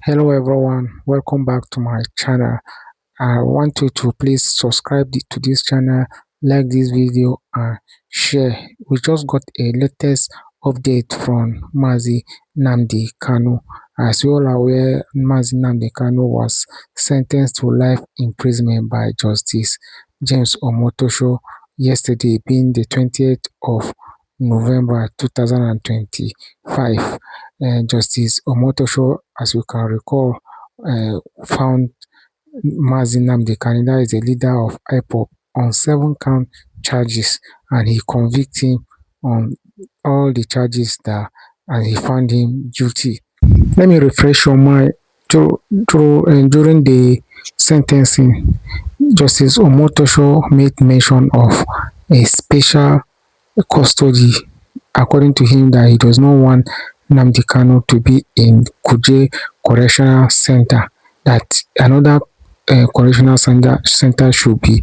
Hello everyone, welcome back to my channel. I want you to please subscribe to this channel, like this video and share. We just got a latest update from Mazi Nnamdi Kanu. As you all are aware, Mazi Nnamdi Kanu was sentenced to life imprisonment by Justice James Omotosho yesterday, being the 20th of November 2025. Justice Omotosho, as you can recall, found Mazi Nnamdi Kanu, that is the leader of IPOB, on 7 count charges, and he convicted him on all the charges and he found him guilty. Let me refresh your mind. During the sentencing, Justice Omotosho made mention of a special custody. According to him, that he does not want Nnamdi Kanu to be in Kuje Correctional Center, that another correctional center should be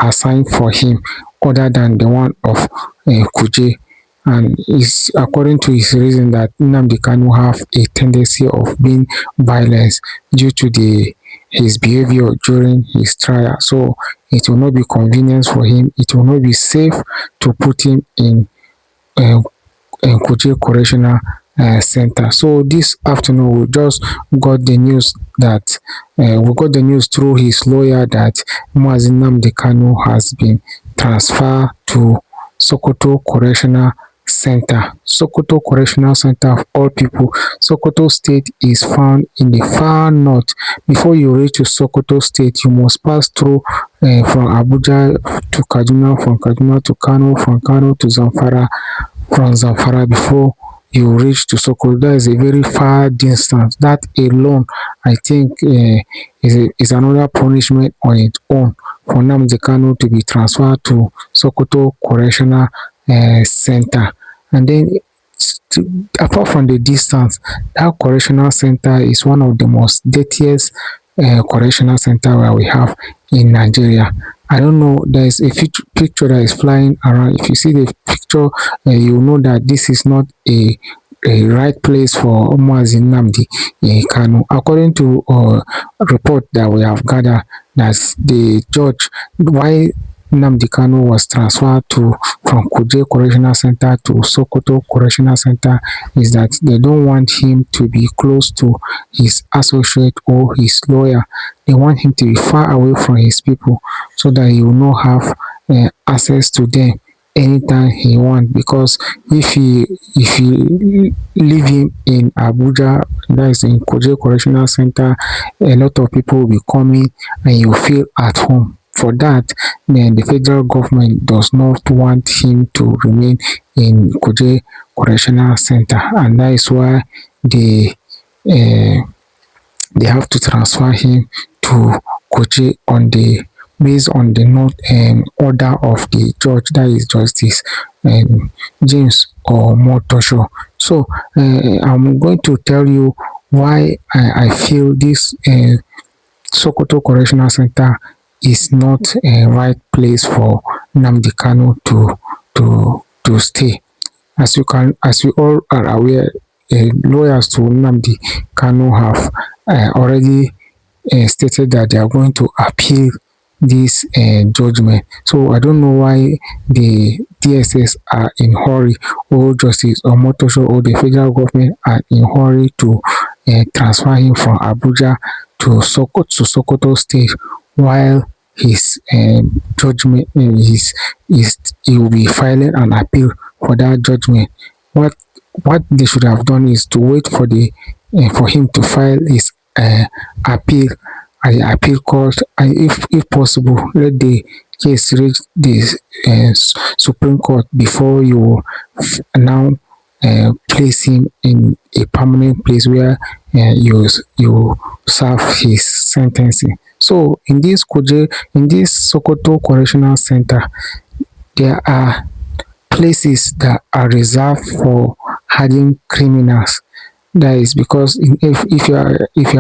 assigned for him other than the one of Kuje. And it's according to his reason that Nnamdi Kanu have a tendency of being violent due to his behavior during his trial. So it will not be convenient for him. It will not be safe to put him in Kuje Correctional Center. So this afternoon we just got the news that we got the news through his lawyer that Mazi Nnamdi Kanu has been transferred to Sokoto Correctional Center. Sokoto Correctional Center, of all people. Sokoto State is found in the far north. Before you reach to Sokoto State, you must pass through from Abuja to Kaduna, from Kaduna to Kano, from Kano to Zamfara, from Zamfara before you reach to Sokoto. That is a very far distance. That alone, I think, is another punishment on its own for Nnamdi Kanu to be transferred to Sokoto Correctional Center. And then, apart from the distance, that correctional center is one of the most dirtiest correctional center where we have in Nigeria. I don't know, there is a picture that is flying around. If you see the picture, you know that this is not a right place for Mazi Nnamdi Kanu. According to a report that we have gathered, that the judge, why Nnamdi Kanu was transferred from Kuje Correctional Center to Sokoto Correctional Center, is that they don't want him to be close to his associate or his lawyer. They want him to be far away from his people so that he will not have access to them anytime he wants. Because if you leave him in Abuja, that is in Kuje Correctional Center, a lot of people will be coming and you feel at home. For that, then the federal government does not want him to remain in Kuje Correctional Center, and that is why they have to transfer him to Kuje based on the order of the judge, that is Justice James Omotosho. So I'm going to tell you why I feel this Sokoto Correctional Center is not a right place for Nnamdi Kanu to stay. As you all are aware, lawyers to Nnamdi Kanu have already stated that they are going to appeal this judgment. So I don't know why the DSS are in hurry, or Justice Omotosho or the federal government are in hurry to transfer him from Abuja to Sokoto State, while his judgment he will be filing an appeal for that judgment. What they should have done is to wait for him to file his appeal at the appeal court, and if possible, let the case reach the Supreme Court before you now place him in a permanent place where you serve his sentencing. So in this Sokoto Correctional Center, there are places that are reserved for hardened criminals. That is because if you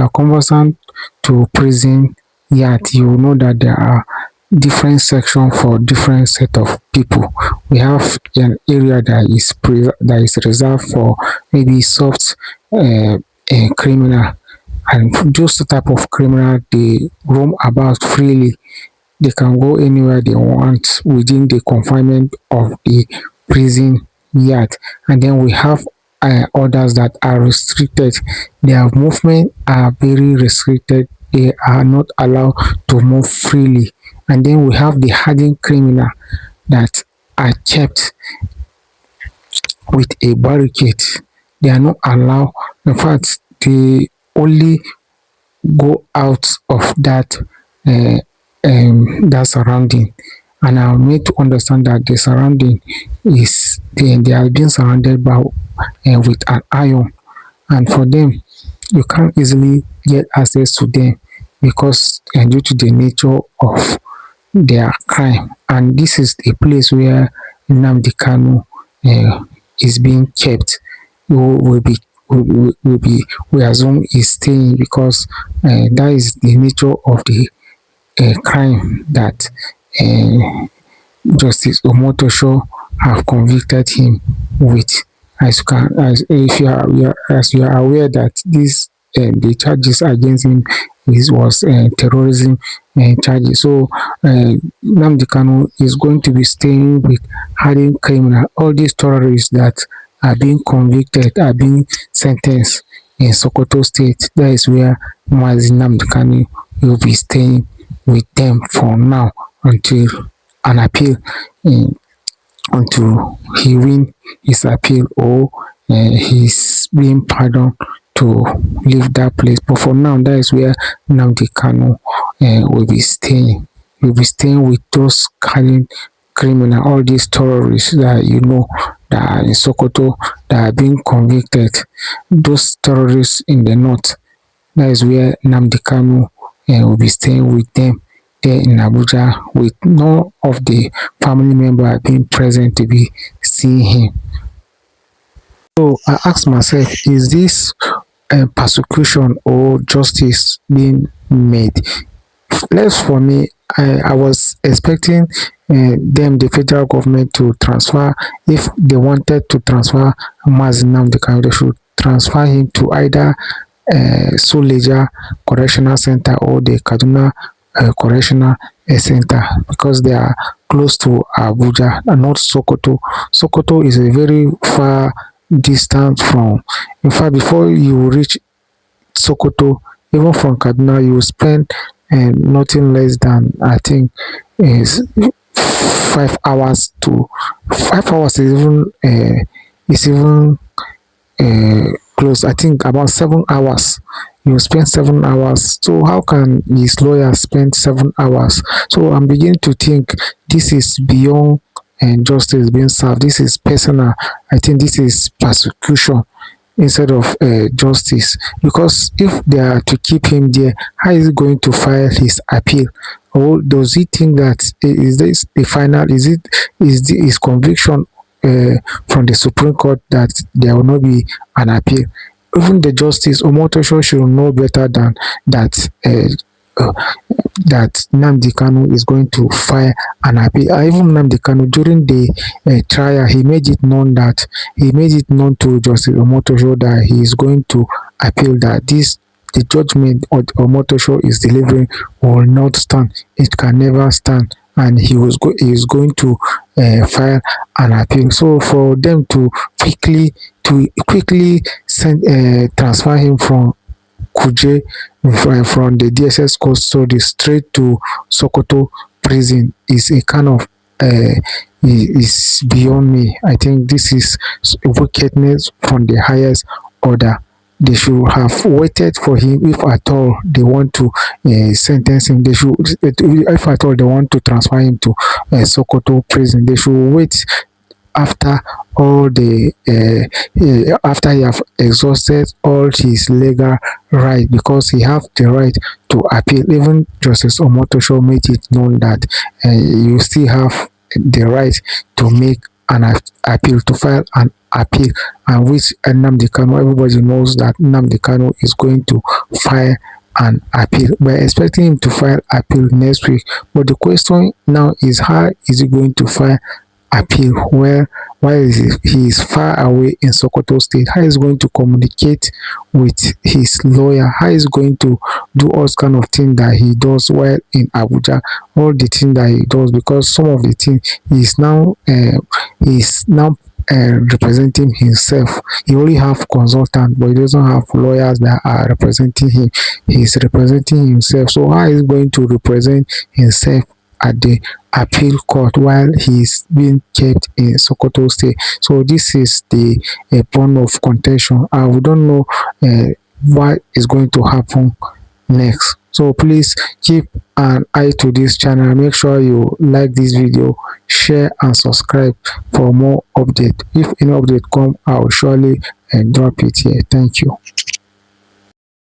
are conversant to prison yard, you will know that there are different sections for different set of people. We have an area that is reserved for maybe soft criminal. And those type of criminal, they roam about freely. They can go anywhere they want within the confinement of the prison yard. And then we have others that are restricted. Their movement are very restricted. They are not allowed to move freely. And then we have the hardened criminal that are kept with a barricade. They are not allowed. In fact, they only go out of that surrounding. And I need to understand that the surrounding is they are being surrounded by with an iron, and for them you can't easily get access to them because due to the nature of their crime. And this is a place where Nnamdi Kanu is being kept. Will be we assume is staying because that is the nature of the crime that uh, Justice Omotosho have convicted him with. As you can, as if as you are aware that this the charges against him was terrorism charges. So Nnamdi Kanu is going to be staying with hardened criminal. All these terrorists that are being convicted, are being sentenced in Sokoto State. That is where Mazi Nnamdi Kanu will be staying with them for now until an appeal in until he win his appeal or he's being pardoned to leave that place. But for now, that is where Nnamdi Kanu will be staying. He'll be staying with those kind criminal, all these terrorists that you know that are in Sokoto that are being convicted. Those terrorists in the north, that is where Nnamdi Kanu will be staying with them there in Abuja with none of the family member being present to be seeing him. So I ask myself, is this persecution or justice being made? Less for me, I was expecting them, the federal government, to transfer, if they wanted to transfer Mazi Nnamdi Kanu, they should transfer him to either Suleja Correctional Center or the Kaduna Correctional Center because they are close to Abuja and not Sokoto. Sokoto is a very far distance from, in fact, before you reach Sokoto, even from Kaduna, you spend nothing less than, I think, is 5 hours to 5 hours is even close. I think about 7 hours. You spend 7 hours. So how can his lawyer spend 7 hours? So I'm beginning to think this is beyond justice being served. This is personal. I think this is persecution instead of justice. Because if they are to keep him there, how is he going to file his appeal? Or does he think that is this the final? His conviction from the Supreme Court that there will not be an appeal? Even the justice Omotosho should know better than that. Uh, that Nnamdi Kanu is going to file an appeal. Even Nnamdi Kanu during the trial, he made it known to Justice Omotosho that he is going to appeal, that the judgment of Omotosho is delivering will not stand. It can never stand, and he is going to file an appeal. So for them to quickly transfer him from Kuje, from the DSS custody straight to Sokoto Prison is a kind of is beyond me. I think this is wickedness from the highest order. They should have waited for him if at all they want to sentence him. They should, if at all they want to transfer him to Sokoto Prison, they should wait after all the after he have exhausted all his legal right, because he have the right to appeal. Even Justice Omotosho made it known that you still have the right to make an appeal, to file an appeal, and which Nnamdi Kanu, everybody knows that Nnamdi Kanu is going to file an appeal. We're expecting him to file appeal next week, but the question now is, how is he going to file appeal where while he is far away in Sokoto State? How is he going to communicate with his lawyer? How is he going to do all kind of things that he does while in Abuja? All the things that he does, because some of the things he is now representing himself. He only have consultant, but he doesn't have lawyers that are representing him. He's representing himself. So how is he going to represent himself at the appeal court while he's being kept in Sokoto State? So this is the bone of contention, and we don't know what is going to happen next. So please keep an eye to this channel. Make sure you like this video, share and subscribe for more update. If any update come, I will surely drop it here. Thank you.